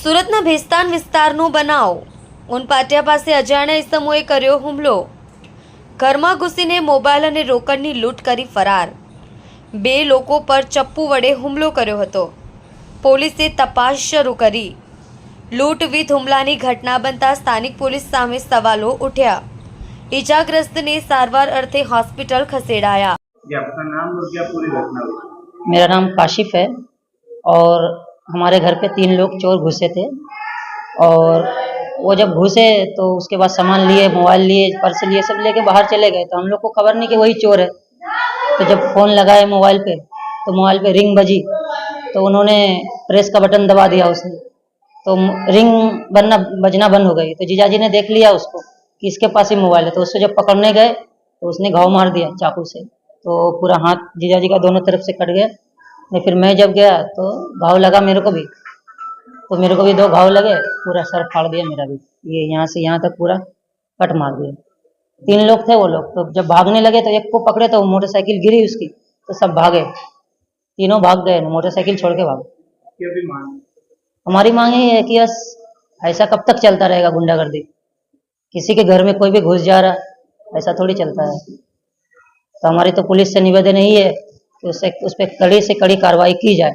સુરતના ભેસ્તાન વિસ્તારનો બનાવ. ઉનપાટિયા પાસે અજાણ્યા ઇસમોએ કર્યો હુમલો. ઘરમાં ઘૂસીને મોબાઈલ અને રોકડની લૂંટ કરી ફરાર. બે લોકો પર ચપ્પુ વડે હુમલો કર્યો હતો. પોલીસે તપાસ શરૂ કરી. લૂંટ વિથ હુમલાની ઘટના બનતા સ્થાનિક પોલીસ સામે સવાલો ઉઠ્યા. ઈજાગ્રસ્તને સારવાર અર્થે હોસ્પિટલ ખસેડાયા. आपका नाम और क्या पूरी घटना हुई? मेरा नाम काशिफ है और हमारे घर पे 3 लोग चोर घुसे थे और वो जब घुसे तो उसके बाद सामान लिए, मोबाइल लिए, पर्स लिए, सब लेके बाहर चले गए। तो हम लोग को खबर नहीं कि वही चोर है। तो जब फ़ोन लगाए मोबाइल पे तो मोबाइल पे रिंग बजी तो उन्होंने प्रेस का बटन दबा दिया उसने, तो रिंग बजना बंद हो गई। तो जीजाजी ने देख लिया उसको कि इसके पास ही मोबाइल है, तो उसको जब पकड़ने गए तो उसने घाव मार दिया चाकू से। तो पूरा हाथ जीजाजी का दोनों तरफ से कट गया। फिर मैं जब गया तो घाव लगा मेरे को भी, तो मेरे को भी 2 घाव लगे, पूरा सर फाड़ दिया मेरा भी, ये यहाँ से यहाँ तक पूरा कट मार दिया। 3 लोग थे वो लोग, तो जब भागने लगे तो एक को पकड़े तो मोटरसाइकिल गिरी उसकी, तो सब भागे, तीनों भाग गए, मोटरसाइकिल छोड़ के भागे। क्या भी मांग? हमारी मांग यही है कि बस ऐसा कब तक चलता रहेगा गुंडागर्दी? किसी के घर में कोई भी घुस जा रहा, ऐसा थोड़ी चलता है। तो हमारी तो पुलिस से निवेदन यही है कि उस पर कड़ी से कड़ी कार्रवाई की जाए।